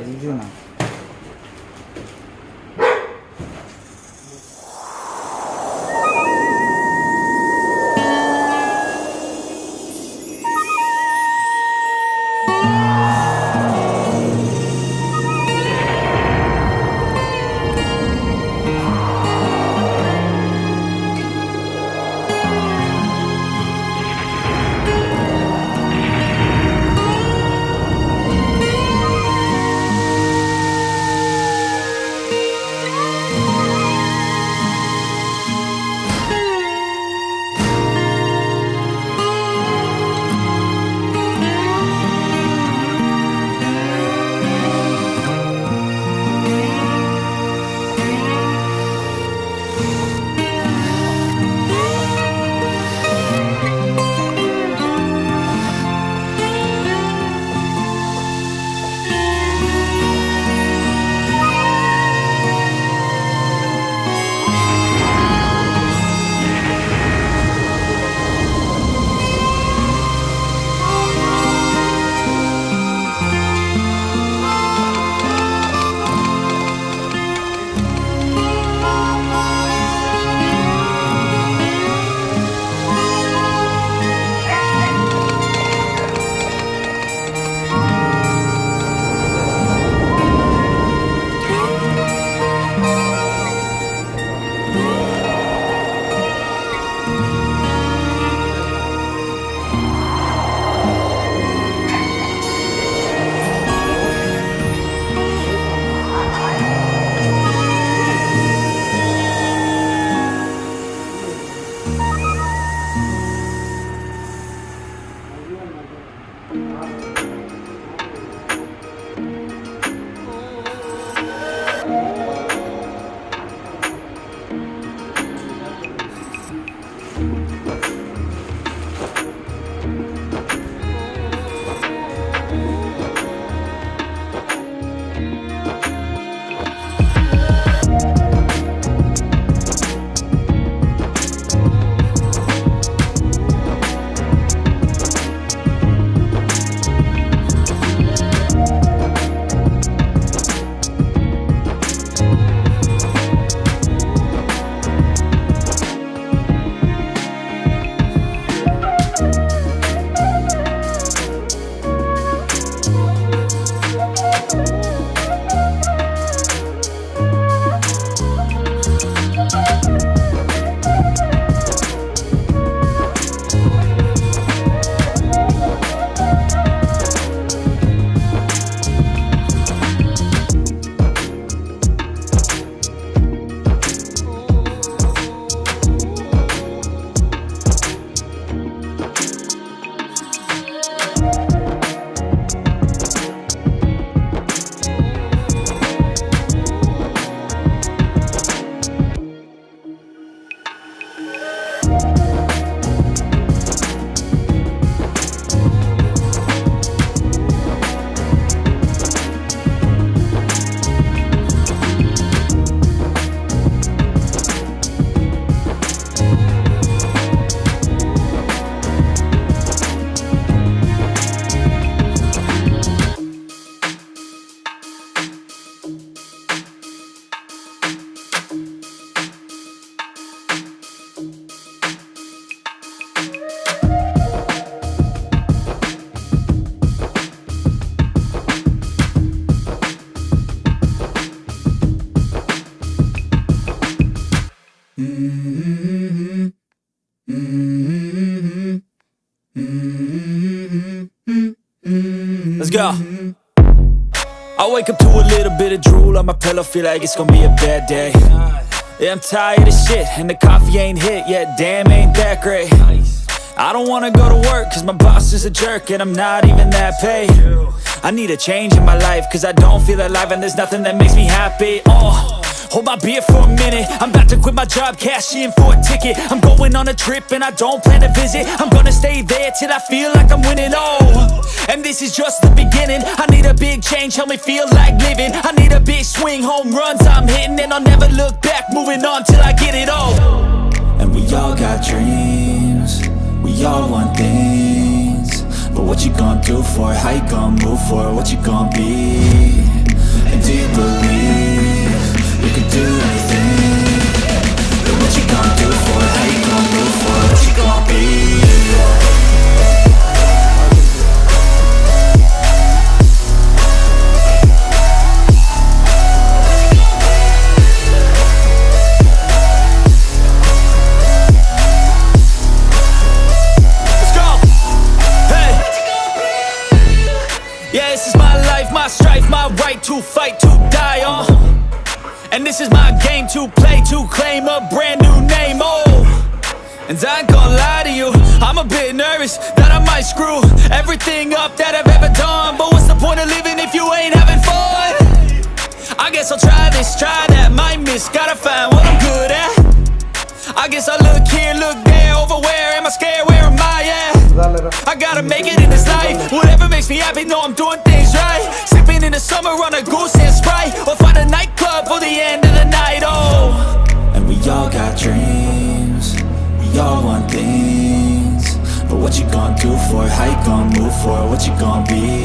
进去呢。Let's go. I wake up to a little bit of drool on my pillow, feel like it's gonna be a bad day. Yeah, I'm tired of shit, and the coffee ain't hit yet, damn, ain't that great. I don't wanna go to work, cause my boss is a jerk, and I'm not even that paid. I need a change in my life, cause I don't feel alive, and there's nothing that makes me happy. Hold my beer for a minute, I'm about to quit my job, cash in for a ticket. I'm going on a trip and I don't plan to visit. I'm gonna stay there till I feel like I'm winning, and this is just the beginning. I need a big change, help me feel like living. I need a big swing, home runs I'm hitting, and I'll never look back, moving on till I get it all. And we all got dreams, we all want things, but what you gonna do for it? How you gonna move for it? What you gonna be? do you believe you can do anything? But what you gonna do for it? How you gonna move for it? What you gonna be? Yeah, this is my life, my strife, my right to fight, to die on. And this is my game to play, to claim a brand new name, oh. And I ain't gonna lie to you, I'm a bit nervous that I might screw everything up that I've ever done. But what's the point of living if you ain't having fun? I guess I'll try this, try that, might miss, gotta find what I'm good at. I guess I look here, look there, over where am I scared, where am I at? I gotta make it in this life. Whatever makes me happy, know I'm doing things right. Sipping in the summer on a goose and Sprite, or find a nightclub for the end of the night, oh. And we all got dreams, we all want things. But what you gonna do for it? How you gonna move for it? What you gonna be?